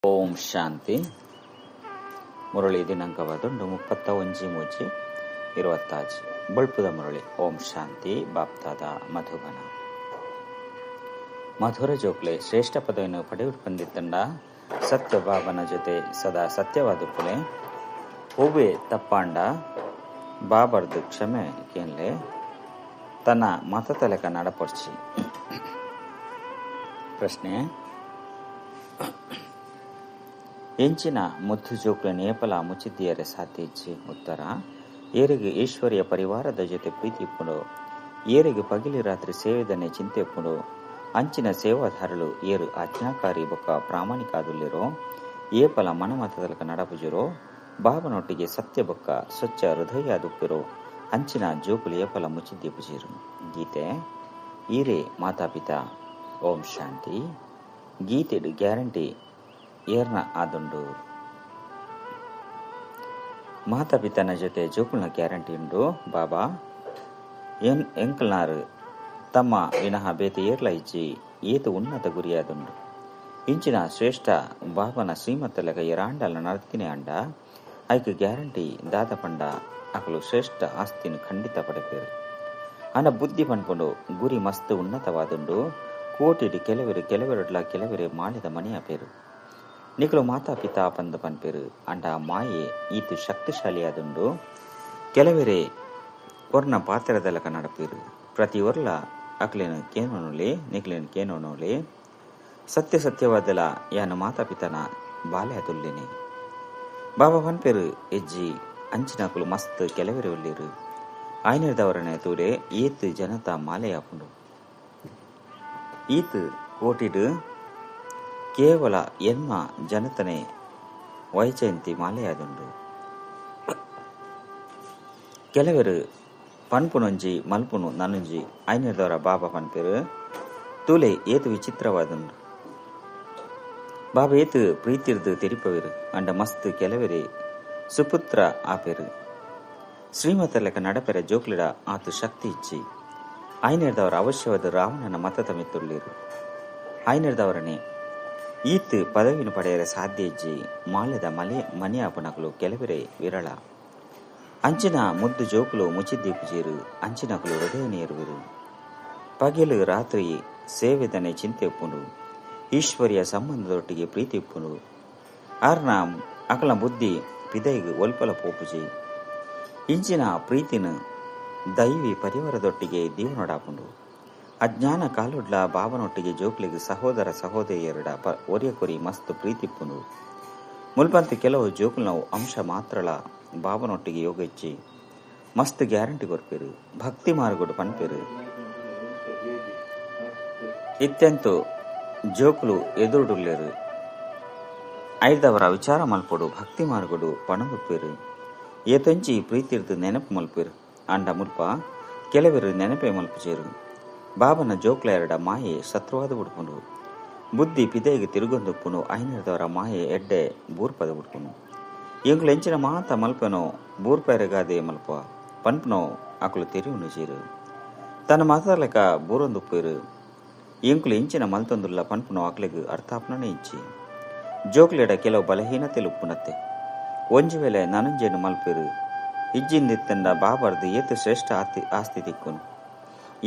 ಓಂ ಶಾಂತಿ. ಮುರಳಿ ದಿನಾಂಕವಾದುಂಡು 31/3/20 ಬಳ್ಪುದ ಮುರಳಿ. ಓಂ ಶಾಂತಿ. ಬಾಪ್ತಾದ ಮಧುಬನ. ಮಧುರ ಜೋಕ್ಲೆ ಶ್ರೇಷ್ಠ ಪದವಿಯನ್ನು ಪಡೆಯುಟ್ಟು ಬಂದಿತ್ತಂಡ ಸತ್ಯ ಬಾಬನ ಜೊತೆ ಸದಾ ಸತ್ಯವಾದುಪ್ಪಲೆ ಹೂವೆ ತಪ್ಪಾಂಡ ಬಾಬರ್ದು ಕ್ಷಮೆ ಕೇನ್ಲೆ ತನ್ನ ಮತತಲೆಕ ನಡಪರ್ಚಿ. ಪ್ರಶ್ನೆ: ಎಂಚಿನ ಮುದ್ದು ಜೋಕ್ಲೆ ನೇಪಲ ಮುಚ್ಚಿದ್ದೀಯರೆ ಸಾಧ್ಯ ಇಚ್ಚಿ. ಉತ್ತರ: ಏರಿಗೆ ಈಶ್ವರಿಯ ಪರಿವಾರದ ಜೊತೆ ಪ್ರೀತಿ ಇಪ್ಪುಡು, ಏರಿಗೆ ಪಗಿಲಿ ರಾತ್ರಿ ಸೇವೆದನೆ ಚಿಂತೆ ಇಪ್ಪುಡು, ಅಂಚಿನ ಸೇವಾಧಾರಲು ಏರು ಆಜ್ಞಾಕಾರಿ ಬೊಕ್ಕ ಪ್ರಾಮಾಣಿಕ ಆದುಲ್ಲಿರೋ, ಏಪಲ ಮನಮತದಲಕ ನಡಪುಜಿರೋ, ಬಾಬನೊಟ್ಟಿಗೆ ಸತ್ಯ ಬೊಕ್ಕ ಸ್ವಚ್ಛ ಹೃದಯ ದುಪ್ಪಿರೋ, ಅಂಚಿನ ಜೋಕುಲು ಏಪಲ ಮುಚ್ಚಿದ್ದೀಪುಜಿರು. ಗೀತೆ ಈರೇ ಮಾತಾಪಿತಾ. ಓಂ ಶಾಂತಿ. ಗೀತೆಡ್ ಗ್ಯಾರಂಟಿ ಏರ್ನ ಆದುಂಡು. ಮಾತಾಪಿತನ ಜೊತೆ ಜೋಕುಲ್ನ ಗ್ಯಾರಂಟಿ ಉಂಡು. ಬಾಬಾ ಎಂಕಲ್ನಾರು ತಮ್ಮ ವಿನಃ ಬೇತೆ ಏರ್ಲ ಇಜ್ಜಿ ಏತು ಉನ್ನತ ಗುರಿಯಾದುಂಡು. ಇಂಚಿನ ಶ್ರೇಷ್ಠ ಬಾಬನ ಶ್ರೀಮತ್ತಲೆಗ ಎರಾಂಡಲ ನರ್ತಿನಿ ಅಂಡ ಐಕ್ ಗ್ಯಾರಂಟಿ ದಾದ ಪಂಡ ಅಕಲು ಶ್ರೇಷ್ಠ ಆಸ್ತಿನ ಖಂಡಿತ ಪಡೆಪೇರು. ಅನ ಬುದ್ಧಿ ಪನ್ಪುಂಡು ಗುರಿ ಮಸ್ತ್ ಉನ್ನತವಾದುಂಡು. ಕೋಟಿಡ್ ಕೆಲವೆರಡ್ಲ ಮಾಳಿದ ಮನೆಯ ಪೇರು ನಿಕಲು ಮಾತಾಪಿತಾ ಪಂದು ಪನ್ಪೇರು ಅಂಡ ಮಾಯೆ ಈತು ಶಕ್ತಿಶಾಲಿಯಾದುಂಡು. ಕೆಲವೆರೆ ಒರ್ನ ಪಾತ್ರದಲಕ ನಡಪೇರು. ಪ್ರತಿ ಒರ್ಲ ಅಕ್ಲೇನು ಕೇನೋನುಲೆ ನಿಕ್ಲೇನು ಕೇನೋನುಲೆ ಸತ್ಯವಾದಲ ಯಾನ ಮಾತಾಪಿತನ ಬಾಲ್ಯಾದುಲ್ಲೇನೆ. ಬಾಬಾ ಪನ್ಪೇರು ಎಜ್ಜಿ ಅಂಚಿನಕುಲು ಮಸ್ತ್ ಕೆಲವೆರೆ ಒಲ್ಲಿರು. ಆಯ್ನದವರನೆ ತೂರೆ ಏತ್ ಜನತಾ ಮಾಲೆಯಾಪುಂಡು. ಈತ್ ಕೋಟಿಡ್ ಕೇವಲ ಎನ್ಮ ಜನತನೆ ವೈಜಯಂತಿ ಮಾಲೆಯಾದುಂಡು. ಕೆಲವರು ಪನ್ಪುನೊಂಜಿ ಮಲ್ಪುನು ನನುಂಜಿ ಐನದವರ ಬಾಬಾ ಪನ್ಪೇರು ತೂಲೆ ಏತು ವಿಚಿತ್ರವಾದುಂಡು. ಬಾಬಾ ಏತು ಪ್ರೀತಿರ್ದು ತೆರಿಪವೇರು ಅಂಡ ಮಸ್ತ್ ಕೆಲವರೆ ಸುಪುತ್ರ ಆಪೇರು. ಶ್ರೀಮತಲೆಕ ನಡಪೆರ ಜೋಕ್ಲಿಡ ಆತು ಶಕ್ತಿ ಇಚ್ಚಿ ಐನದವರ ಅವಶ್ಯವಾದ ರಾವಣನ ಮತದ ಮಿತ್ತುಳ್ಳೀರು. ಐನದವರನೆ ಈತ್ ಪದವಿನ ಪಡೆಯರೆ ಸಾಧ್ಯ ಇಜ್ಜಿ ಮಾಲ್ಯದ ಮನೆಯಾಪನಕಲು ಕೆಲವರೆ ವಿರಳ. ಅಂಚಿನ ಮುದ್ದು ಜೋಕುಲು ಮುಚ್ಚಿದ್ದೀಪುಜೀರು, ಅಂಚಿನಕಲು ಹೃದಯ ನೇರುವಿರು. ಪಗೆಲು ರಾತ್ರಿ ಸೇವೆದನೆ ಚಿಂತೆ ಉಪ್ಪುಂಡು, ಈಶ್ವರಿಯ ಸಂಬಂಧದೊಟ್ಟಿಗೆ ಪ್ರೀತಿ ಉಪ್ಪುಂಡು. ಆರ್ನ ಅಕಲ ಬುದ್ಧಿ ಪಿದೈಗು ಒಲ್ಪಲ ಪೋಪುಜಿ. ಇಂಚಿನ ಪ್ರೀತಿನ ದೈವಿ ಪರಿವಾರದೊಟ್ಟಿಗೆ ದೀವನೊಡಾಪುಂಡು. ಅಜ್ಞಾನ ಕಾಲುಡ್ಲ ಬಾಬನೊಟ್ಟಿಗೆ ಜೋಕ್ಲಿಗೆ ಸಹೋದರ ಸಹೋದರಿಯರಡ ಒರಿಯ ಕೊರಿ ಮಸ್ತ್ ಪ್ರೀತಿಪ್ಪುಂಡು. ಮುಲ್ಪಂತ ಕೆಲವು ಜೋಕುಲ್ನವು ಅಂಶ ಮಾತ್ರಲ ಬಾಬನೊಟ್ಟಿಗೆ ಯೋಗ ಇಚ್ಚಿ ಮಸ್ತ್ ಗ್ಯಾರಂಟಿ ಕೊರ್ಪೇರು. ಭಕ್ತಿ ಮಾರ್ಗುಡು ಪನ್ಪೇರು. ಇತ್ತೆಂತು ಜೋಕುಲು ಎದುರುಡುಲ್ಲೇರು. ಐದವರ ವಿಚಾರ ಮಲ್ಪೊಡು ಭಕ್ತಿ ಮಾರ್ಗುಡು ಪಣಗುಪ್ಪೇರು. ಏತೊಂಚಿ ಪ್ರೀತಿರ್ದು ನೆನಪು ಮಲ್ಪೇರು ಅಂಡ ಮುಲ್ಪ ಕೆಲವರು ನೆನಪೆ ಮಲ್ಪುಜೇರು. ಬಾಬನ ಜೋಕ್ಲ ಎರಡ ಮಾಯೆ ಶತ್ರುವಾದ ಬಿಡ್ಪುಂಡು. ಬುದ್ಧಿ ಪಿದೆಗೆ ತಿರುಗೊಂದುಪ್ಪುನು. ಐನದವರ ಮಾಯೆ ಎಡ್ಡೆ ಬೂರ್ಪದ ಬಿಡ್ಪುನು. ಎಂಕುಲು ಎಂಚಿನ ಮಾತ ಮಲ್ಪನೋ ಬೂರ್ಪೆರಗಾದೆ ಮಲ್ಪ ಪನ್ಪನೋ ಅಕುಲು ತೆರಿಯುನು ಜೀರು. ತನ್ನ ಮಾತಲೆಕ ಬೂರೊಂದುಪ್ಪೇರು. ಎಂಕುಲು ಎಂಚಿನ ಮಲ್ತೊಂದುಲ್ಲ ಪನ್ಪನೋ ಅಕ್ಲೆಗ್ ಅರ್ಥಾಪ್ನೇ ಇಚ್ಚಿ. ಜೋಕ್ಲೆಡ ಕೆಲವು ಬಲಹೀನತೆ ಉಪ್ಪುನತ್ತೆ. ಒಂಜಿ ವೇಳೆ ನನಂಜೇನು ಮಲ್ಪೇರು. ಇಜ್ಜಿಂದಿತ್ತಂಡ ಬಾಬರ್ದು ಏತು ಶ್ರೇಷ್ಠ ಆಸ್ತಿ ತಿಕ್ಕುನು.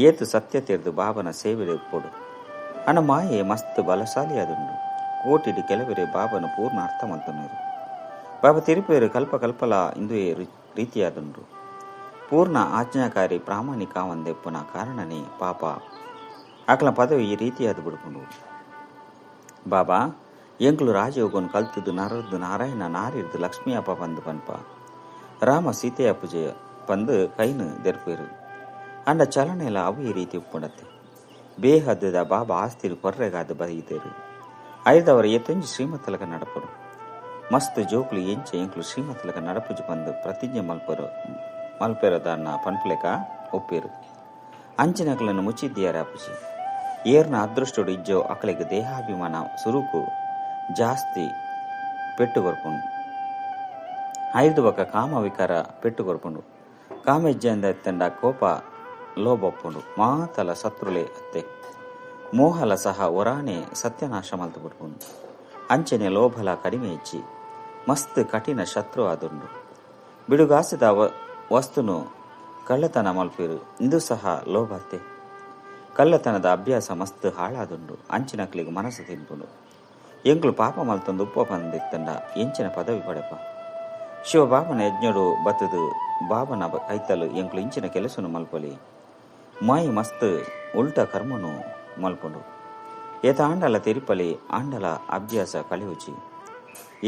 ಏತು ಸತ್ಯ ತೆರೆದು ಬಾಬನ ಸೇವೆ ಉಪ್ಪೊಡು. ಅನ ಮಾಯೆ ಮಸ್ತ್ ಬಲಶಾಲಿಯಾದುಂಡು. ಕೋಟಿಡ್ ಕೆಲವರೆ ಬಾಬನ ಪೂರ್ಣ ಅರ್ಥ ಮಂತನರು. ಬಾಬಾ ತಿರುಪೇರು ಕಲ್ಪಕಲ್ಪಲ ಇಂದುವೆ ರೀತಿಯಾದುಂಡು. ಪೂರ್ಣ ಆಜ್ಞಾಕಾರಿ ಪ್ರಾಮಾಣಿಕ ಒಂದೆಪ್ಪುನ ಕಾರಣನೇ ಪಾಪ ಅಕಲ ಪದವಿ ಈ ರೀತಿಯಾದ ಬಿಡ್ಕೊಂಡು. ಬಾಬಾ ಎಂಕುಲು ರಾಜಯೋಗನು ಕಲ್ತದು ನರದ್ದು ನಾರಾಯಣ ನಾರಿರ್ದು ಲಕ್ಷ್ಮೀ ಅಪ್ಪ ಪಂದು ಪನ್ಪ ರಾಮ ಸೀತೆಯ ಪೂಜೆ ಪಂದು ಕೈನು ದೆರ್ಪೇರು ಅಂಡ ಚಲನೆಲ್ಲ ಅವು ಈ ರೀತಿ ಉಪ್ಪುಂಡತ್ತೆ. ಬೇಹದ್ದದ ಬಾಬಾ ಆಸ್ತಿರು ಕೊರ್ರೆಗಾದ ಬೈತೇರು. ಐದವರ ಎತ್ತೊಂಜಿ ಶ್ರೀಮತಲಕ ನಡಪರು. ಮಸ್ತ್ ಜೋಕುಲು ಎಂಚೆ ಎಂಕುಲು ಶ್ರೀಮತಲಕ ನಡಪುಜಿ ಪಂದು ಪ್ರತಿಜ್ಞೆ ಮಲ್ಪೆರದನ್ನ ಪನ್ಪುಲೆಕ ಒಪ್ಪೇರು. ಅಂಚಿನಕಲನ್ನು ಮುಚ್ಚಿದ್ದೀಯಾರ ಅಪ್ಪುಜಿ. ಏರ್ನ ಅದೃಷ್ಟೋಡು ಇಜ್ಜೋ ಅಕಲಿಗೆ ದೇಹಾಭಿಮಾನ ಸುರುಕು ಜಾಸ್ತಿ ಪೆಟ್ಟುಗೊರ್ಪುಂಡು. ಐದು ಬಕ ಕಾಮ ವಿಕಾರ ಪೆಟ್ಟುಗೊರ್ಪುಂಡು. ಕಾಮೆಜ್ಜೆಂದ ಎತ್ತಂಡ ಕೋಪ ಲೋಬೊಪ್ಪುಂಡು. ಮಾತಲ ಶತ್ರುಲೆ ಅತ್ತೆ ಮೋಹಲ ಸಹ ಒರಾನೆ ಸತ್ಯನಾಶ ಮಲ್ತು ಬಿಡ್ಪುಂಡು. ಅಂಚನೆ ಲೋಭಲ ಕಡಿಮೆ ಇಚ್ಚಿ ಮಸ್ತ್ ಕಠಿಣ ಶತ್ರು ಆದುಂಡು. ಬಿಡುಗಾಸಿದ ವಸ್ತುನು ಕಳ್ಳತನ ಮಲ್ಪಿರು. ಇಂದು ಸಹ ಲೋಭತೆ ಕಳ್ಳತನದ ಅಭ್ಯಾಸ ಮಸ್ತ್ ಹಾಳಾದುಂಡು. ಅಂಚಿನಕ್ಲಿಗೆ ಮನಸ್ಸು ತಿನ್ಪುಂಡು. ಎಂಕ್ಲು ಪಾಪ ಮಲ್ತೊಂದು ಉಪ್ಪ ಬಂದಿತ್ತಂಡ ಎಂಚಿನ ಪದವಿ ಪಡೆಪ. ಶಿವ ಬಾಬನ ಯಜ್ಞಡು ಬತ್ತದು ಬಾಬನ ಕೈತಲು ಎಂಕ್ಲು ಇಂಚಿನ ಕೆಲಸನು ಮಲ್ಪಲಿ. ಮಾಯಿ ಮಸ್ತ್ ಉಲ್ಟ ಕರ್ಮನು ಮಲ್ಪುಂಡು. ಏತ ಆಂಡಲ ತೆರಿಪಲಿ ಆಂಡಲ ಅಭ್ಯಾಸ ಕಳೆಯುಚಿ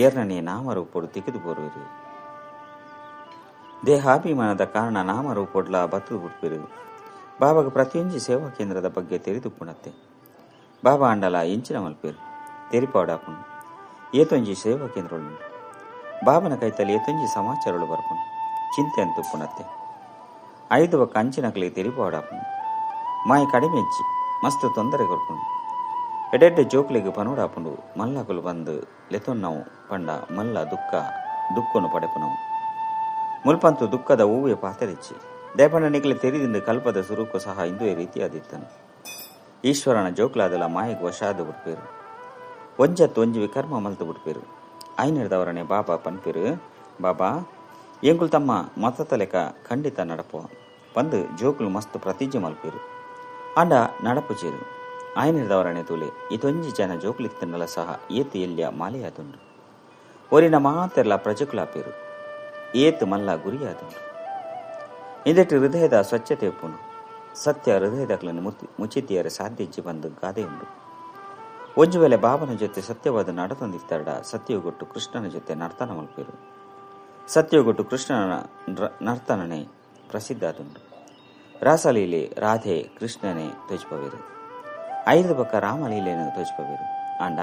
ಏರ್ನನೆ ನಾಮರೂಪೊಡು ತಿಕ್ಕಿದು ಬೋರುವಿರು. ದೇಹಾಭಿಮಾನದ ಕಾರಣ ನಾಮರೂಪೊಡ್ಲ ಬತ್ತದು ಬಿಡ್ಪಿರು. ಬಾಬಾಗ ಪ್ರತಿಯೊಂದು ಸೇವಾ ಕೇಂದ್ರದ ಬಗ್ಗೆ ತಿಳಿದುಪ್ಪುಣತ್ತೆ. ಬಾಬಾ ಆಂಡಲ ಎಂಚಿನ ಮಲ್ಪೇರು ತೆರಿಪಾಡಾಪುಂಡು. ಏತೊಂಜಿ ಸೇವಾ ಕೇಂದ್ರಗಳು ಬಾಬನ ಕೈತಲ್ಲಿ ಏತೊಂಜಿ ಸಮಾಚಾರಗಳು ಬರ್ಪುಂಡು. ಚಿಂತೆ ಅಂತುಪ್ಪುಣತ್ತೆ. 5 ಒಕ್ಕ ಅಂಚಿನಕ್ಲಿಗೆ ತೆರಿಪಾಡಾಪುಂಡು. ಮಾಯಿ ಕಡಿಮೆ ಇಚ್ಚಿ ಮಸ್ತ್ ತೊಂದರೆ ಕೊರ್ಪುಂಡು. ಎಡೆಡ್ಡೆ ಜೋಕ್ಲಿಗೆ ಪನೋಡಾಪುಂಡು. ಮಲ್ಲಕುಲು ಬಂದು ಲೆತೊನ್ನವು ಪಂಡ ಮಲ್ಲ ದುಃಖನು ಪಡೆಪುನವು ಮುಲ್ಪಂತು ದುಃಖದ ಹೂವೆ ಪಾತರಿಚ್ಚಿ ದೇಪಣ್ಣ ನಿಕ್ಲೆ ತೆರಿದಿಂದ ಕಲ್ಪದ ಸುರುಕು ಸಹ ಇಂದುವೇ ರೀತಿಯಾದಿತ್ತನು. ಈಶ್ವರನ ಜೋಕ್ಲಾದಲ ಮಾಯಿಗೆ ವಶಾದ ಬಿಡ್ಪೇರು. ಒಂಜತ್ತು ಒಂಜಿ ವಿಕರ್ಮ ಮಲ್ತು ಬಿಡ್ಪೇರು. ಐನಿಡ್ದವರನೆ ಬಾಬಾ ಪನ್ಪೇರು. ಬಾಬಾ ಎಂಕುಲು ತಮ್ಮ ಮತತ ಲೆಕ್ಕ ಖಂಡಿತ ನಡಪುವ ಪಂದು ಜೋಕ್ಲು ಮಸ್ತ್ ಪ್ರತಿಜ್ಞೆ ಮಲ್ಪೇರು. ಆಂಡ ನಡಪುಚೇರು. ಐನಿಡ್ದವರನೆ ತೂಲೆ ಇದೊಂಜಿ ಜನ ಜೋಕ್ಲಿತ್ತನಲ ಸಹ ಏತು ಎಲ್ಯ ಮಾಲೆಯಾದುಂಡು. ಒರಿನ ಮಾತೆರ್ಲ ಪ್ರಜಕುಲಾಪೇರು. ಏತು ಮಲ್ಲ ಗುರಿಯಾದುಂಡು. ಇಂದೆಟ್ಟು ಹೃದಯದ ಸ್ವಚ್ಛತೆ ಉಪ್ಪುನು. ಸತ್ಯ ಹೃದಯದಕ್ಲನ್ನು ಮುಚ್ಚಿತಿಯರ ಸಾಧ್ಯಜ್ಜಿ ಬಂದು ಗಾದೆ ಉಂಡು. ಒಂಜು ವೇಳೆ ಬಾಬನ ಜೊತೆ ಸತ್ಯವಾದ ನಡತೊಂದಿತ್ತರಡ ಸತ್ಯಗೊಟ್ಟು ಕೃಷ್ಣನ ಜೊತೆ ನರ್ತನ ಮಲ್ಪೇರು. ಸತ್ಯಗೊಟ್ಟು ಕೃಷ್ಣನ ನರ್ತನನೇ ಪ್ರಸಿದ್ಧ ಆದುಂಡು. ರಾಸಲೀಲೆ ರಾಧೆ ಕೃಷ್ಣನೇ ತೋಜ್ಪವೇರು. 5 ಬಕ್ಕ ರಾಮಲೀಲೆಯನ್ನು ತೋಜ್ಪವೇರು. ಆಂಡ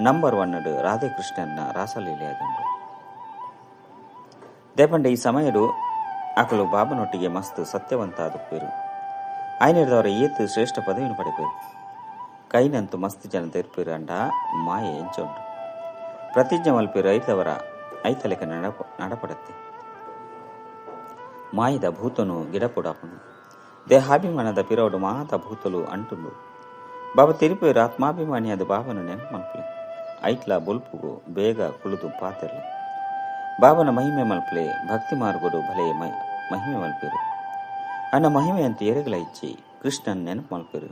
ನಂಬರ್ 1 ರಾಧೆ ಕೃಷ್ಣನ ರಾಸಲೀಲೆ ಆದುಂಡು. ದೇಪಂಡ ಈ ಸಮಯಡು ಅಕಲು ಬಾಬನೊಟ್ಟಿಗೆ ಮಸ್ತ್ ಸತ್ಯವಂತ ಆದುಪ್ಪೇರು. ಐನಿಡ್ದವರ ಏತು ಶ್ರೇಷ್ಠ ಪದವಿಯನ್ನು ಪಡೆಪೇರು. ಕೈನಂತೂ ಮಸ್ತ್ ಜನ ತೆರ್ಪೇರು. ಅಂಡ ಮಾಯೆ ಎಂಚುಂಡು. ಪ್ರತಿಜ್ಞೆ ಮಲ್ಪೇರು. ಐದವರ ಐತಲೆಕ ನಡಪಡತ್ತೆ. ಮಾಯದ ಭೂತನು ಗಿಡಪುಡಾಪುನು. ದೇಹಾಭಿಮಾನದ ಪಿರವಡು ಮಾತ ಭೂತಲು ಅಂಟುಂಡು. ಬಾಬಾ ತೆರಿಪೇರು. ಆತ್ಮಾಭಿಮಾನಿಯಾದ ಬಾಬನ ನೆನಪು ಮಲ್ಪಲೆ ಐಟ್ಲ ಬೊಲ್ಪುಗು ಬೇಗ ಕುಳಿದು ಪಾತೆರ್ಲೆ. ಬಾಬನ ಮಹಿಮೆ ಮಲ್ಪಲೆ ಭಕ್ತಿ ಮಾರ್ಗೋಡು ಭಲೆ ಮಹಿಮೆ ಮಲ್ಪೇರು. ಅನ್ನ ಮಹಿಮೆ ಅಂತ ಎರೆಗಳ ಇಚ್ಚಿ ಕೃಷ್ಣನ್ ನೆನಪು ಮಲ್ಪೇರು.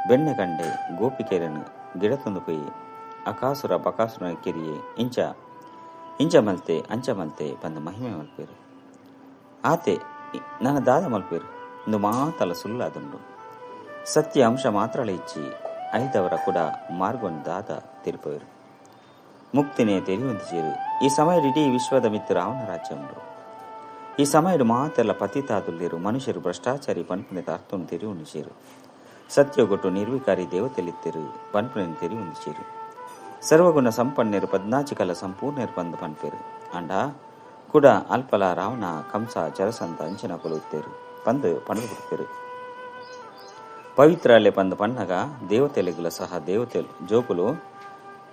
ಬೆಣ್ಣೆ ಕಂಡೆ ಗೋಪಿಕೆರನು ಗಿಡ ತಂದು ಕೊಯ್ಯಿ ಅಕಾಸುರ ಬಕಾಸುರನ ಕಿರಿಯೆ ಇಂಚ ಮಲ್ತೆ ಅಂಚ ಮಲ್ತೆ ಬಂದು ಮಹಿಮೆ ಮಲ್ಪೇರು. ಆತೆ ನನ್ನ ದಾದ ಮಲ್ಪೇರು. ಇಂದು ಮಾತಲ ಸುಳ್ಳಾದುಂಡು. ಸತ್ಯ ಅಂಶ ಮಾತ್ರಳ ಇಚ್ಚಿ ಐದವರ ಕೂಡ ಮಾರ್ಗೊಂಡು ದಾದ ತಿರುಪೇರು. ಮುಕ್ತಿನೇ ತೆರಿಯುವಂತಿಚೇರು. ಈ ಸಮಯ ಇಡೀ ವಿಶ್ವದ ಮಿತ್ರ ರಾವಣ ರಾಜ್ಯ ಉಂಡು. ಈ ಸಮಯಡು ಮಾತೆಲ್ಲ ಪತಿತಾದುಲ್ಲೇರು. ಮನುಷ್ಯರು ಭ್ರಷ್ಟಾಚಾರಿ ಪನ್ಪುನೆದ ಅರ್ಥವನ್ನು ತೆರಿಯುಂಡಿಚೇರು. ಸತ್ಯಗೊಟ್ಟು ನಿರ್ವಿಕಾರಿ ದೇವತೆಲಿತ್ತೇರು ಪನ್ಪುನೆಯನ್ನು ತೆರಿಯುಂಡಿಚೇರು. ಸರ್ವಗುಣ ಸಂಪನ್ನೇರು 14 ಕಲ ಸಂಪೂರ್ಣರು ಬಂದು ಪನ್ಪೇರು. ಅಂಡ ಕೂಡ ಅಲ್ಪಲ ರಾವಣ ಕಂಸ ಜರಸಂತ ಅಂಚಿನ ಕೊಲುತ್ತೇರು ಬಂದು ಪಣದು ಬಿಡ್ತೇರು. ಪವಿತ್ರ ಅಲೆ ಬಂದು ಪನ್ನಗ ದೇವತೆಲೆಗಳ ಸಹ ದೇವತೆ ಜೋಕುಲು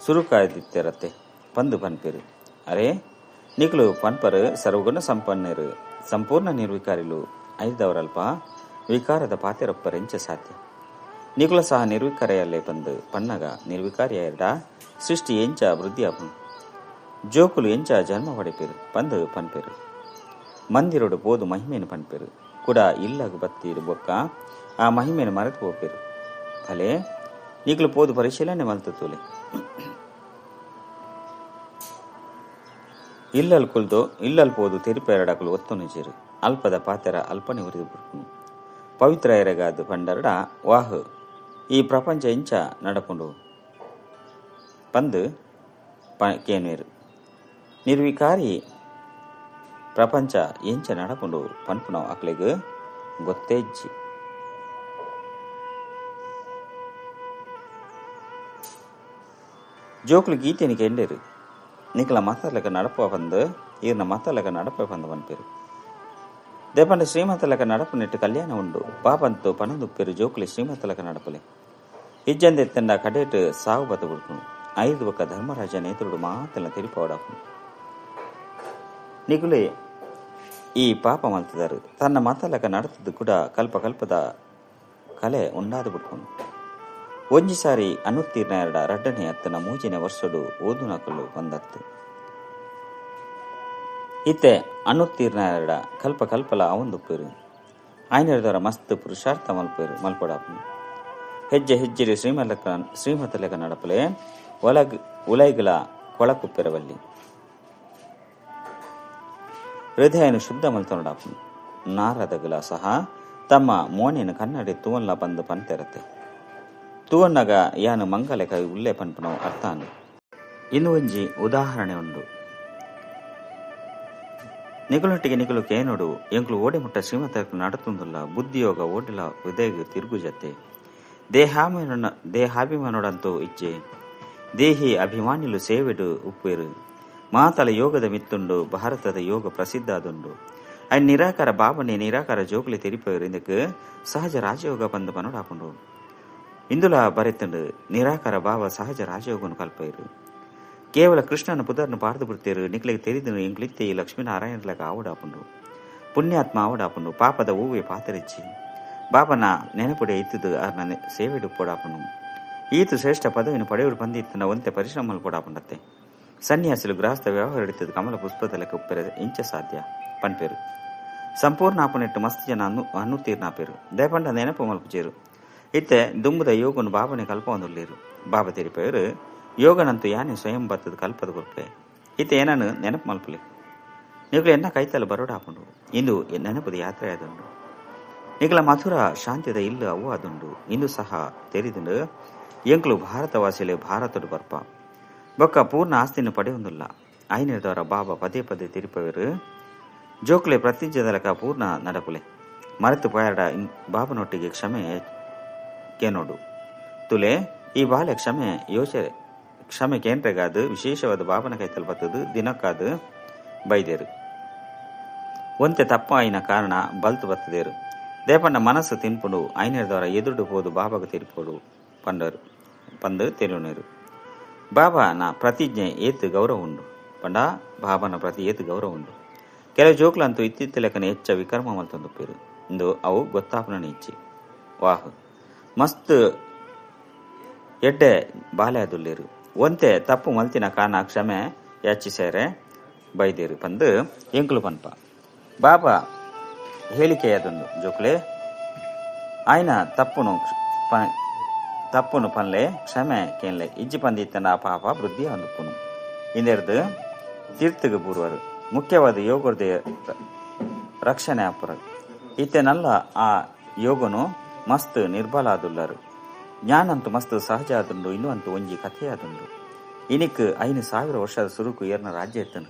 ಸುರುಕಾಯ್ದಿತ್ತೇರತ್ತೆ ಬಂದು ಪನ್ಪೇರು. ಅರೆ ನಿಕ್ಲು ಪನ್ಪರು ಸರ್ವಗುಣ ಸಂಪನ್ನೇರು ಸಂಪೂರ್ಣ ನಿರ್ವಿಕಾರಿಲು ಐದವರಲ್ಪ ವಿಕಾರದ ಪಾತೆರೊಪ್ಪರೆಂಚ ಸಾಧ್ಯ. ನಿಕ್ಲು ಸಹ ನಿರ್ವಿಕಾರಿಯಲ್ಲೇ ಬಂದು ಪನ್ನಗ ನಿರ್ವಿಕಾರಿಯ ಎರಡ ಸೃಷ್ಟಿ ಎಂಚ ವೃದ್ಧಿ ಆಪುನು. ಜೋಕುಲು ಎಂಚ ಜನ್ಮ ಪಡೆಪೇರು ಬಂದು ಪನ್ಪೇರು. ಮಂದಿರೋಡು ಬೋದು ಮಹಿಮೆಯನ್ನು ಪನ್ಪೇರು. ಕೂಡ ಇಲ್ಲಗು ಬತ್ತಿರು ಬೊಕ್ಕ ಆ ಮಹಿಮೆಯನ್ನು ಮರೆತು ಹೋಗ್ಪೇರು. ಅಲೆ ನಿಕ್ಲು ಪೋದು ಪರಿಶೀಲನೆ ಮಲ್ತು ತೂಲೆ ಇಲ್ಲಲ್ ಪೋದು ತೆರಿಪೆರಡಕಲು ಒತ್ತೊನು ಚೇರು. ಅಲ್ಪದ ಪಾತೆರ ಅಲ್ಪನೆ ಉರಿದು ಬಿಡ್ಪುನು. ಪವಿತ್ರ ಎರೆಗಾದು ಪಂಡರಡ ವಾಹ್ ಈ ಪ್ರಪಂಚ ಎಂಚ ನಡಪುಂಡು ಬಂದು ಕೇನೇರು. ನಿರ್ವಿಕಾರಿ ಪ್ರಪಂಚ ಎಂಚ ನಡಪುಂಡು ಪನ್ಪುನವು ಅಕ್ಲೆಗ್ ಗೊತ್ತೇಜ್ಜಿ. ಜೋಕ್ಲು ಗೀತೆನಿಗೆ ಎಂಡೇರು. ನಿಕ್ಲ ಮತಲಕ ನಡಪ ಬಂದು ಈರ್ನ ಮತಲಕ ನಡಪ ಬಂದು ಪನ್ಪೇರು. ದೇಪಂಡ ಶ್ರೀಮತಲಕ ನಡಪು ನೆಟ್ಟು ಕಲ್ಯಾಣ ಉಂಡು. ಪಾಪಂತು ಪಣದುಪ್ಪೇರು. ಜೋಕ್ಲಿ ಶ್ರೀಮತಲಕ ನಡಪಲೆ ಇಜ್ಜಂದೆತ್ತಂಡ ಕಡೇಟ್ ಸಾವು ಬತ್ತ ಬಿಡ್ಪುನು. 5 ಒಕ್ಕ ಧರ್ಮರಾಜ ನೇತೃಡು ಮಾತೆಲ್ಲ ತೆರಿಪೋಡಾಪುನು. ನಿಗುಲೆ ಈ ಪಾಪ ಮಲ್ತದಾರು ತನ್ನ ಮತಲಕ ನಡತದ್ದು ಕೂಡ ಕಲ್ಪದ ಕಲೆ ಉಂಡಾದು ಬಿಡ್ಪುನು. ಒಂಜಿ ಸಾರಿ ಅನ್ನುತ್ತೀರ್ನ ಎರಡ ರಡ್ಡನೆ ಅತ್ತನ ಮೂಜಿನ ವರ್ಷಡು ಓದುನಕಲು ಬಂದತ್ತು. ಇತ್ತೆ ಅನ್ನುತ್ತೀರ್ನ ಎರಡ ಕಲ್ಪ ಕಲ್ಪಲ ಅವಂದುಪ್ಪೇರು. ಆಯ್ನೆರದವರ ಮಸ್ತ್ ಪುರುಷಾರ್ಥ ಮಲ್ಪಡಾಪನು. ಹೆಜ್ಜೆ ಹೆಜ್ಜೆರಿ ಶ್ರೀಮತಲೆಗ ನಡಪಲೆ ಉಲೈಗಳ ಕೊಳಕುಪ್ಪೆರವಲ್ಲಿ ಹೃದಯನು ಶುದ್ಧ ಮಲ್ತೊಂಡಾಪನು. ನಾರದಗಳ ಸಹ ತಮ್ಮ ಮೋನಿನ ಕನ್ನಡಿ ತೂವನ್ಲ ಬಂದು ಪಂತೆರತೆ ತೂವನ್ನಗ ಯಾನು ಮಂಗಲೆ ಕವಿ ಉಲ್ಲೆ ಪನ್ಪನವು ಅರ್ಥಾನು. ಇನ್ನು ಒಂಜಿ ಉದಾಹರಣೆ ಉಂಡು. ನಿಗುಲೊಟ್ಟಿಗೆ ನಿಗುಲು ಕೇನೋಡು ಎಂಕ್ಲು ಓಡೆ ಮುಟ್ಟ ಶ್ರೀಮತಕ್ಕೆ ನಡತುಂದುಲ್ಲ ಬುದ್ಧಿಯೋಗ ಓಡಿಲ ಹೃದಯ ತಿರುಗುಜತೆ ದೇಹಾಭಿಮಾನೋಡಂತೂ ಇಜ್ಜೆ ದೇಹಿ ಅಭಿಮಾನಿಲು ಸೇವೆಡು ಉಪ್ಪೇರು ಮಾತಲ ಯೋಗದ ಮಿತ್ತುಂಡು ಭಾರತದ ಯೋಗ ಪ್ರಸಿದ್ಧಾದುಂಡು. ಅಯ್ಯ ನಿರಾಕಾರ ಭಾವನೆ ನಿರಾಕಾರ ಜೋಗುಲಿ ತೆರಿಪೇರು ಇಂದಕ್ಕೆ ಸಹಜ ರಾಜಯೋಗ ಬಂದು ಪನೋಡಾಪುಂಡು. ಇಂದುಲ ಬರೆತಂಡು ನಿರಾಕಾರ ಭಾವ ಸಹಜ ರಾಜಯೋಗನು ಕಲ್ಪೇರು. ಕೇವಲ ಕೃಷ್ಣನ ಪುದರ್ನು ಪಾರ್ದು ಬಿಡ್ತೇರು ನಿಕ್ಲಿಗೆ ತೆರಿದನು ಎಂಕ್ಲಿತ್ತೆ ಈ ಲಕ್ಷ್ಮೀನಾರಾಯಣಲಾಗ ಆವಡಾಪುಂಡು. ಪುಣ್ಯಾತ್ಮ ಆವಡಾಪುಂಡು ಪಾಪದ ಹೂವೆ ಪಾತರಿಚ್ಚಿ ಬಾಬನ ನೆನಪುಡೆ ಇತ್ತದು ಅರ್ನ ಸೇವೆಡು ಪೋಡಾಪನು. ಈತು ಶ್ರೇಷ್ಠ ಪದವಿನ ಪಡೆಯುಡು ಬಂದಿತ್ತನ ಒಂತೆ ಪರಿಶ್ರಮಲು ಪೋಡಾಪುಂಡತ್ತೆ. ಸನ್ಯಾಸಿಲು ಗೃಹಸ್ಥ ವ್ಯವಹಾರ ಹಿಡಿತದ ಕಮಲ ಪುಷ್ಪದ ಲೆಕ್ಕ ಉಪ್ಪೆರೆ ಇಂಚ ಸಾಧ್ಯ ಪನ್ಪೇರು. ಸಂಪೂರ್ಣ ಆಪನೆಟ್ಟು ಮಸ್ತ್ ಜನ ಅನ್ನುತ್ತೀರ್ನಾಪೇರು ದಯಪಂಡ ನೆನಪು ಮಲ್ಪುಚೇರು. ಇತ್ತೆ ದುಂಬುದ ಯೋಗನು ಬಾಬನೆ ಕಲ್ಪ ಒಂದುಳ್ಳೇರು. ಬಾಬಾ ತೆರಿಪೇರು ಯೋಗನಂತೂ ಯಾನೆ ಸ್ವಯಂ ಬತ್ತದ ಕಲ್ಪದ ಕೊಲ್ಪೆ ಇತ್ತೆ ಏನನ್ನು ನೆನಪು ಮಲ್ಪಲೆ ನಿಗುಲು ಎನ್ನ ಕೈತಲ್ಲ ಬರೋಡಾಪುಂಡು. ಇಂದು ನೆನಪದ ಯಾತ್ರೆ ಆದುಂಡು. ನಿಗಲ ಮಧುರ ಶಾಂತಿದ ಇಲ್ಲು ಅವು ಅದುಂಡು. ಇಂದು ಸಹ ತೆರಿದುಂಡು ಎಂಕ್ಲು ಭಾರತವಾಸಿಲೆ ಭಾರತಡು ಬರ್ಪ ಬೊಕ್ಕ ಪೂರ್ಣ ಆಸ್ತಿನ ಪಡೆಯೊಂದುಲ್ಲ. ಐನಿರ್ದವರ ಬಾಬಾ ಪದೇ ಪದೇ ತಿರುಪವೇರು ಜೋಕ್ಲೆ ಪ್ರತಿಜ್ಞದಲಕ ಪೂರ್ಣ ನಡಪುಲೆ ಮರೆತು ಪೋಯಾಡ ಬಾಬನೊಟ್ಟಿಗೆ ಕ್ಷಮೆ ಕೇನೋಡು ತುಲೆ ಈ ಬಾಲೆ ಕ್ಷಮೆ ಕೇಂದ್ರಗಾದು ವಿಶೇಷವಾದ ಬಾಬನ ಕೈತಲ್ ಬತ್ತದು ದಿನಕ್ಕಾದು ಬೈದೇರು ಒಂತೆ ತಪ್ಪ ಆಯ್ನ ಕಾರಣ ಬಲ್ತು ಬತ್ತದೇರು ದೇಪಣ್ಣ ಮನಸ್ಸು ತಿನ್ಪುಂಡು ಐನಿರ್ದವರ ಎದುರು ಹೋದು ಬಾಬಾಗ ತಿರುಪೋಡು ಪಂದು ತೆಲುನೇರು. ಬಾಬಾನ ಪ್ರತಿಜ್ಞೆ ಏತು ಗೌರವ ಉಂಡು ಪಂಡ ಬಾಬನ ಪ್ರತಿ ಏತು ಗೌರವ ಉಂಡು. ಕೆಲವು ಜೋಕ್ಲಂತೂ ಇತ್ತಿತ್ತ ಲೆಕ್ಕನ ಹೆಚ್ಚ ವಿಕರ್ಮ ಮಲ್ತೊಂದುಪ್ಪೇರು ಇಂದು ಅವು ಗೊತ್ತಾಪನ ಇಚ್ಚಿ ವಾಹ್ ಮಸ್ತ್ ಎಡ್ಡೆ ಬಾಲೆ ಅದುಲ್ಲೇರು ಒಂತೆ ತಪ್ಪು ಮಲ್ತಿನ ಕಾರಣ ಕ್ಷಮೆ ಯಾಚಿಸೇರೆ ಬೈದೇರು ಪಂದು ಎಂಕ್ಲು ಪನ್ಪ ಬಾಬಾ ಹೇಳಿಕೆಯದೊಂದು ಜೋಕ್ಲೆ ಆಯ್ನ ತಪ್ಪುನು ಪನ್ಲೆ ಕ್ಷಮೆ ಕೇನ್ಲೆ ಇಜ್ಜಿ ಪಂದಿತ್ತನ ಪಾಪ ವೃದ್ಧಿ ಅಂದುಪುನು ಇಂದೆರ್ದು ತೀರ್ಥಗ ಬೂರುವರು ಮುಖ್ಯವಾದ ಯೋಗದ ರಕ್ಷಣೆ ಅಪುರ ಇತ್ತೆನಲ್ಲ ಆ ಯೋಗನು ಮಸ್ತ್ ನಿರ್ಬಲ ಆದುಲ್ಲರು. ಜ್ಞಾನಂತೂ ಮಸ್ತ್ ಸಹಜ ಆದುಂಡು. ಇನ್ನೂ ಅಂತೂ ಒಂಜಿ ಕಥೆಯಾದುಂಡು. ಇನಿಕ್ 5,000 ವರ್ಷದ ಸುರುಕು ಏರ್ನ ರಾಜ್ಯ ಇತ್ತನು.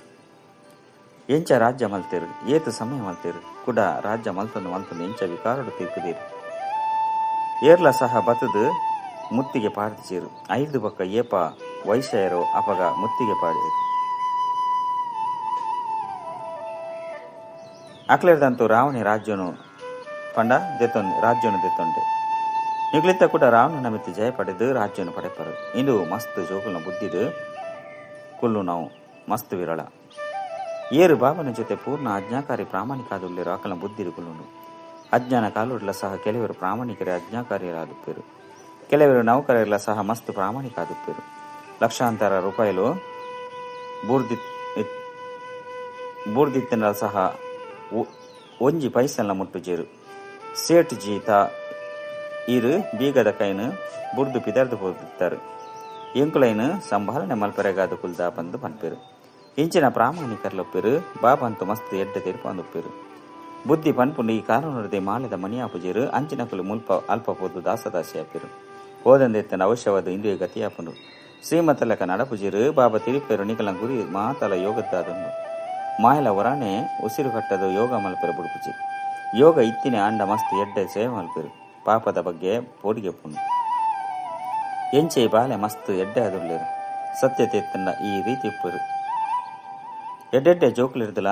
ಎಂಚ ರಾಜ್ಯ ಮಲ್ತೇರು ಏತು ಸಮಯ ಮಲ್ತೇರು ಕೂಡ ರಾಜ್ಯ ಮಲ್ತೊಂದು ಎಂಚ ವಿಕಾರಡು ತೀರ್ಪುದೇರು ಏರ್ಲ ಸಹ ಬತದು ಮುತ್ತಿಗೆ ಪಾಡ್ದಿಚೇರು 5 ಬಕ್ಕ ಏಪ ವೈಶ್ಯರು ಅಪಗ ಮುತ್ತಿಗೆ ಪಾಡೇರು ಅಕ್ಲೇರ್ದಂತೂ ರಾವಣಿ ರಾಜ್ಯನು ಪಂಡ ರಾಜ್ಯನು ದೆತ್ತೊಂಡೆ ನಿಗ್ಲಿತ್ತ ಕೂಡ ರಾವಣನ ಮಿತ್ತಿ ಜಯ ಪಡೆದು ರಾಜ್ಯನು ಪಡೆಪರು. ಇಂದು ಮಸ್ತ್ ಜೋಗುಲ್ನ ಬುದ್ಧಿದು ಕುಲ್ಲು ನಾವು ಮಸ್ತ್ ವಿರಳ ಏರು ಬಾಬನ ಜೊತೆ ಪೂರ್ಣ ಅಜ್ಞಾಕಾರಿ ಪ್ರಾಮಾಣಿಕಾದುಳ್ಳಿರೋ ಆಕಲ ಬುದ್ಧಿರು ಕುಲ್ಲುಂಡು. ಅಜ್ಞಾನ ಕಾಲುಡ್ಲ ಸಹ ಕೆಲವರು ಪ್ರಾಮಾಣಿಕರೇ ಅಜ್ಞಾಕಾರಿಯರಾದುಪ್ಪೇರು ಕೆಲವರು ನೌಕರರೆಲ್ಲ ಸಹ ಮಸ್ತ್ ಪ್ರಾಮಾಣಿಕಾದುಪ್ಪೇರು. ಲಕ್ಷಾಂತರ ರೂಪಾಯಿಲು ಬೂರ್ದಿತ್ತಿನ ಸಹ ಒಂಜಿ ಪೈಸಲ್ನ ಮುಟ್ಟುಜೇರು ಸೇಠ್ ಜೀತ ಇರು ಬೀಗದ ಕೈನು ಬುರ್ದು ಪಿದರ್ದು ಹೋಗುತ್ತಾರೆ ಎಂಕುಲೈನು ಸಂಭಾಲನೆ ಮಲ್ಪರೆಗಾದ ಕುಲ್ದ ಬಂದು ಪನ್ಪೇರು ಇಂಚಿನ ಪ್ರಾಮಾಣಿಕರ್ಲೊಪ್ಪೇರು ಬಾಬಂತು ಮಸ್ತ್ ಎಡ್ಡ ತೆರುಪು ಅಂದುಪ್ಪೇರು ಬುದ್ಧಿ ಪನ್ಪುಂಡು ಈ ಕಾನೂನದೆ ಮಾಲೆದ ಮಣಿಯಾಪುಜೇರು ಅಂಚಿನ ಕುಲು ಮುಲ್ಪ ಅಲ್ಪ ಪೋದು ದಾಸದಾಸಿ ಆಪೇರು ಹೋದಂದೆತ್ತನ ಅವಶ್ಯವಾದ ಇಂದ್ರಿಯ ಗತಿಯಾಪುಂಡು ಶ್ರೀಮತಲಕ ನಡಪುಜೇರು ಬಾಬಾ ತಿರುಪೇರು ನಿಕಲ ಗುರಿ ಮಾತಲ ಯೋಗದ್ದಾದನು ಮಾಯಲ ಹೊರಾಣೆ ಉಸಿರು ಕಟ್ಟದು ಯೋಗ ಮಲ್ಪೆರು ಬುಡುಪುಜಿ ಯೋಗ ಇತ್ತಿನ ಅಂಡ ಮಸ್ತ್ ಎಡ್ಡೆ ಸೇವೆ ಮಲ್ಪೇರು ಪಾಪದ ಬಗ್ಗೆ ಪೋಡಿಗೆ ಪುಂಡು ಎಂಚೆ ಬಾಲೆ ಮಸ್ತ್ ಎಡ್ಡೆ ಅದುಳ್ಳೇರು ಸತ್ಯತೆ ಎತ್ತಂಡ ಈ ರೀತಿ ಉಪ್ಪೇರು ಎಡ್ಡೆಡ್ಡೆ ಜೋಕುಲಿರ್ದಲ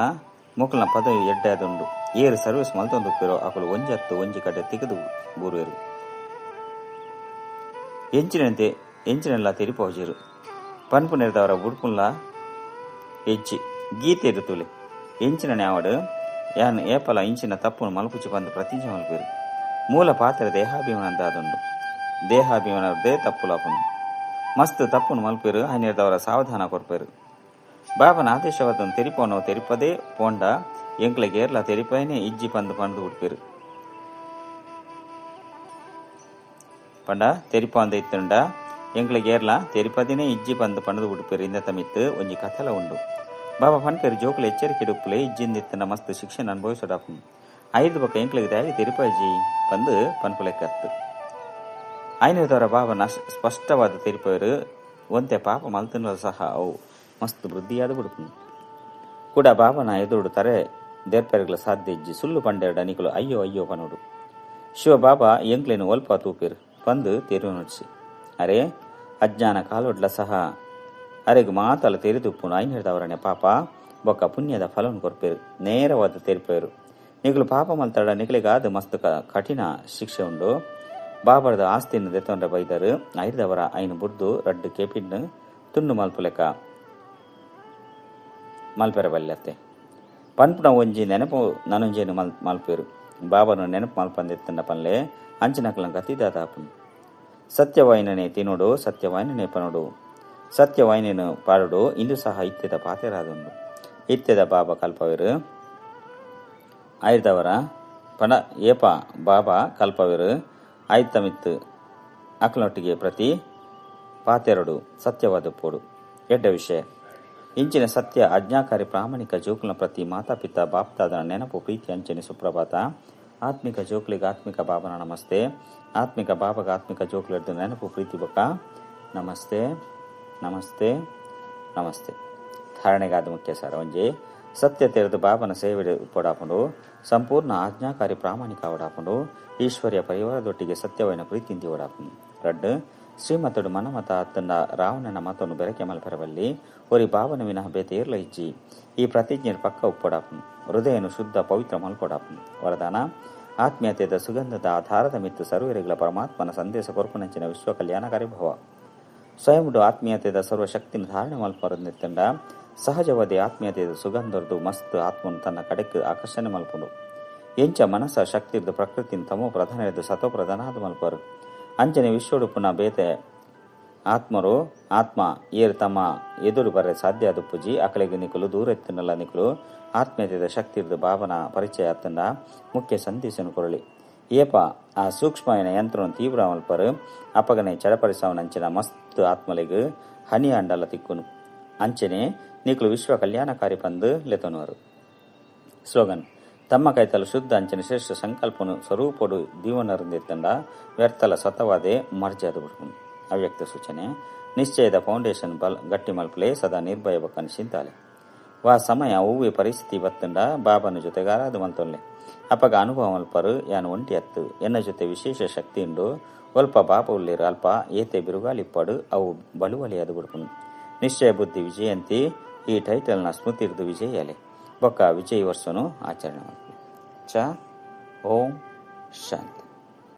ಮೂಕಲ್ನ ಪದವಿ ಎಡ್ಡೆ ಅದುಂಡು ಏರು ಸರ್ವಿಸ್ ಮಲ್ತೊಂದುಪ್ಪೇರೋ ಅಕಲು ಒಂಜಿ ಕಡೆ ತೆಗೆದು ಬೂರುವೆರು ಎಂಚಿನೆಲ್ಲ ತೆರಿಪೋಜೇರು ಪನ್ಪು ನೆರೆದವರ ಬುಡ್ಪುನ್ಲ ಹೆಜ್ಜಿ ಗೀತೆ ಋತುಲೆ ಎಂಚಿನ ನ್ಯಾವಡು ಯಾನ್ ಏಪಲ ಇಂಚಿನ ತಪ್ಪುನು ಮಲ್ಪುಚಿ ಬಂದು ಪ್ರತಿಜ್ಞೆ ಮಲ್ಪೇರು ಮೂಲ ಪಾತ್ರ ದೇಹಾಭಿಮಾನದಾದುಂಡು ದೇಹಾಭಿಮಾನದೇ ತಪ್ಪುಲಾಪನು ಮಸ್ತ್ ತಪ್ಪುನು ಮಲ್ಪೇರು ಹನ್ನೆರಡವರ ಸಾವಧಾನ ಕೊರ್ಪೇರು ಬಾಬನ ಆದೇಶವಾದನ್ನು ತೆರಿಪೋನೋ ತೆರಿಪದೇ ಪೋಂಡ ಎಂಕ್ಲೆಗೆ ಏರ್ಲ ತೆರಿಪೈನೆ ಇಜ್ಜಿ ಪಂದು ಪಂದು ಹುಡ್ಪೇರು ಪಂಡ ತೆರಿಪಂದ ಇತ್ತುಂಡ ಎಂಕ್ಲೆಗೆ ಏರ್ಲ ತೆರಿಪದಿನೇ ಇಜ್ಜಿ ಪಂದು ಪಂದು ಹುಡ್ಪೇರು ಇಂದ ತಮಿತ್ತು ಒಂಜಿ ಕಥಲ ಉಂಡು ಬಾಬಾ ಪನ್ಪೇರು ಜೋಕುಲು ಎಚ್ಚರಿಕೆ ಡುಪ್ಪುಲೆ ಇಜ್ಜಿಂದಿತ್ತನ ಮಸ್ತ್ ಶಿಕ್ಷಣ ಅನುಭವಿಸೋಡಾಪು 5 ಬಕ್ಕ ಎಂಕ್ಲೆಗೆ ದಾಗಿ ತೆರಿಪಾಜಿ ಪಂದು ಪನ್ಪುಲೆಕ್ಕತ್ತು ಐನೂರದವರ ಬಾಬನ ಸ್ಪಷ್ಟವಾದ ತೆರಿಪೇರು ಒಂತೆ ಪಾಪ ಮಲ್ತನ ಸಹ ಅವು ಮಸ್ತ್ ವೃದ್ಧಿಯಾದ ಬಿಡುಪು ಕೂಡ ಬಾಬನ ಎದುರು ತರೆ ದೇರ್ಪೆರಗಳ ಸಾಧ್ಯ ಇಜ್ಜಿ ಸುಳ್ಳು ಪಂಡೆರಡ ನಿಕಲು ಅಯ್ಯೋ ಅಯ್ಯೋ ಪನೋಡು ಶಿವ ಬಾಬಾ ಎಂಕ್ಲೇನು ಒಲ್ಪ ತೂಪೇರು ಪಂದು ತೆರು ನುಡ್ಸಿ ಅರೆ ಅಜ್ಞಾನ ಕಾಲೊಡ್ಲ ಸಹ ಅರೆಗೆ ಮಾತಲ್ಲ ತೆರೆದುಪ್ಪುನು ಐನೂರದವರನೆ ಪಾಪ ಬೊಕ್ಕ ಪುಣ್ಯದ ಫಲವನ್ನು ಕೊರ್ಪೇರು ನೇರವಾದ ತೆರಿಪೇರು ನಿಗಲು ಪಾಪ ಮಲ್ತಾಡ ನಿಗಲಿಗಾದ ಮಸ್ತ್ ಕಠಿಣ ಶಿಕ್ಷೆ ಉಂಡು ಬಾಬರದ ಆಸ್ತಿಯನ್ನು ದೆತ್ತೊಂಡ ಬೈದರು ಐದವರ ಐನು ಬುಡ್ದು ರಡ್ಡು ಕೇಪಿನ್ನು ತುಂಡು ಮಲ್ಪುಲೆಕ್ಕ ಮಲ್ಪೆರಬಲ್ಲತ್ತೆ ಪನ್ಪುನ ಒಂಜಿ ನೆನಪು ನನೊಂಜೇನು ಮಲ್ಪೇರು ಬಾಬನು ನೆನಪು ಮಲ್ಪಂದೆತ್ತಂಡ ಪನ್ಲೆ ಅಂಚಿನಕಲಂ ಕತ್ತಿದಾತಾಪುನು ಸತ್ಯವಾಯಿನೇ ತಿನ್ನೋಡು ಸತ್ಯವಾಯಿನೇ ಪನೋಡು ಸತ್ಯವಾಯಿನೇನು ಪಾಡುಡು ಇಂದು ಸಹ ಇತ್ಯದ ಪಾತೆರಾದುಂಡು ಇತ್ಯದ ಬಾಬಾ ಕಲ್ಪವೇರು ಐದವರ ಪಣ ಏಪ ಬಾಬಾ ಕಲ್ಪವೇರು ಆಯ್ತಮಿತ್ತು ಅಕ್ಲೊಟ್ಟಿಗೆ ಪ್ರತಿ ಪಾತೆರಡು ಸತ್ಯವಾದ ಪೋಡು ಎಡ್ಡ ವಿಷಯ ಇಂಚಿನ ಸತ್ಯ ಆಜ್ಞಾಕಾರಿ ಪ್ರಾಮಾಣಿಕ ಜೋಕುಲ ಪ್ರತಿ ಮಾತಾಪಿತ ಬಾಪ್ತಾದ ನೆನಪು ಪ್ರೀತಿ ಅಂಚನೆ ಸುಪ್ರಭಾತ ಆತ್ಮಿಕ ಜೋಕುಲಿಗೆ ಆತ್ಮಿಕ ಬಾಬನ ನಮಸ್ತೆ ಆತ್ಮಿಕ ಬಾಬಾಗ ಆತ್ಮಿಕ ಜೋಕುಲಿಡ್ದು ನೆನಪು ಪ್ರೀತಿ ಬಕ ನಮಸ್ತೆ ನಮಸ್ತೆ ನಮಸ್ತೆ ಧಾರಣೆಗಾದ ಮುಖ್ಯ ಸಾರ ಒಂಜಿ ಸತ್ಯ ತೆರೆದು ಬಾಬನ ಸೇವೆ ಪೊಡಾಪುಂಡು ಸಂಪೂರ್ಣ ಆಜ್ಞಾಕಾರಿ ಪ್ರಾಮಾಣಿಕ ಓಡಾಪುಂಡು ಈಶ್ವರ್ಯ ಪರಿವಾರದೊಟ್ಟಿಗೆ ಸತ್ಯವಾಯಿನ ಪ್ರೀತಿಂತಿ ಓಡಾಪುಂಡು ರಡ್ಡು ಶ್ರೀಮತುಡು ಮನಮತ ಅತ್ತಂಡ ರಾವಣನ ಮತವನ್ನು ಬೆರಕೆ ಮಲ್ಪರವಲ್ಲಿ ಒರಿ ಬಾಬನ ವಿನಃ ಬೇತೆ ಏರ್ಲ ಇಜ್ಜಿ ಈ ಪ್ರತಿಜ್ಞೆ ಪಕ್ಕ ಉಪ್ಪೊಡಾಪುಂಡು ಹೃದಯನು ಶುದ್ಧ ಪವಿತ್ರ ಮಲ್ಕೊಡಾಪುಂಡು ವರದಾನ ಆತ್ಮೀಯತೆಯ ಸುಗಂಧದ ಆಧಾರದ ಮಿತ್ತು ಸರ್ವರಿಗಳ ಪರಮಾತ್ಮನ ಸಂದೇಶ ಕೊರ್ಪುನಂಚಿನ ವಿಶ್ವ ಕಲ್ಯಾಣಕಾರಿ ಭವ ಸ್ವಯಂಡು ಆತ್ಮೀಯತೆಯ ಸರ್ವಶಕ್ತಿನ ಧಾರಣೆ ಮಲ್ಪರದೆತ್ತಂಡ ಸಹಜವಾದಿ ಆತ್ಮೀಯತೆಯ ಸುಗಂಧರ್ದು ಮಸ್ತ್ ಆತ್ಮನು ತನ್ನ ಕಡೆಗೆ ಆಕರ್ಷಣೆ ಮಲ್ಪುಂಡು ಎಂಚ ಮನಸ್ಸ ಶಕ್ತಿರ್ದು ಪ್ರಕೃತಿನ ತಮೋ ಪ್ರಧಾನದು ಸತೋ ಪ್ರಧಾನಾದ ಮಲ್ಪರು ಅಂಚನೆ ವಿಶ್ವಡುಪುನ ಬೇತೆ ಆತ್ಮರು ಆತ್ಮ ಏರು ತಮ್ಮ ಎದುರು ಬರ ಸಾಧ್ಯ ದುಪ್ಪುಜಿ ಅಕಲೆಗೆ ನಿಕಲು ದೂರ ಎತ್ತಿನಲ್ಲ ನಿಕಲು ಆತ್ಮೀಯತೆಯ ಶಕ್ತಿರ್ದು ಭಾವನ ಪರಿಚಯ ಅತ್ತಂಡ ಮುಖ್ಯ ಸಂದೇಶನು ಕೊರಳಿ ಏಪ ಆ ಸೂಕ್ಷ್ಮಯನ ಯಂತ್ರವನ್ನು ತೀವ್ರ ಮಲ್ಪರು ಅಪಗನೆ ಚಡಪಡಿಸವನಂಚಿನ ಮಸ್ತ್ ಆತ್ಮಲೆಗೆ ಹನಿ ಅಂಡಲ ತಿಕ್ಕುನು ಅಂಚನೆ ನಿಕಲು ವಿಶ್ವ ಕಲ್ಯಾಣಕಾರಿ ಪಂದು ಲೆತನುವರು ಸ್ಲೋಗನ್ ತಮ್ಮ ಕೈತಲು ಶುದ್ಧ ಅಂಚನೆ ಶ್ರೇಷ್ಠ ಸಂಕಲ್ಪನು ಸ್ವರೂಪಡು ದೀವನರಿಂದೆತ್ತಂಡ ವ್ಯರ್ಥಲ ಸತವಾದೆ ಮರ್ಜಾದ ಬಿಡ್ಕೊಂಡು ಅವ್ಯಕ್ತ ಸೂಚನೆ ನಿಶ್ಚಯದ ಫೌಂಡೇಶನ್ ಗಟ್ಟಿ ಮಲ್ಪಲೆ ಸದಾ ನಿರ್ಭಯ ಬಕ್ಕನ ಚಿಂತಾಲೆ ವಾ ಸಮಯ ಹೂವಿ ಪರಿಸ್ಥಿತಿ ಬತ್ತಂಡ ಬಾಬನ ಜೊತೆಗಾರಾದ ಮಲ್ತೊಲ್ಲೆ ಅಪಗ ಅನುಭವ ಮಲ್ಪರು ಯಾನು ಒಂಟಿ ಹತ್ತು ಎನ್ನ ಜೊತೆ ವಿಶೇಷ ಶಕ್ತಿ ಉಂಡು ಒಲ್ಪ ಬಾಬ ಉಳ್ಳೇರು ಅಲ್ಪ ಏತೆ ಬಿರುಗಾಲಿಪ್ಪಡು ಅವು ಬಳುವಲಿಯಾದ ಬಿಡ್ಕೊಂಡು ನಿಶ್ಚಯ ಬುದ್ಧಿ ವಿಜಯಂತಿ ಈ ಟೈಟಲ್ನ ಸ್ಮೃತಿರ್ದು ವಿಜಯಲೆ ಬೊಕ್ಕ ವಿಜಯ ವರ್ಷನು ಆಚರಣೆ ಮಾಡ್ತೀವಿ. ಓಂ ಶಾಂತಿ.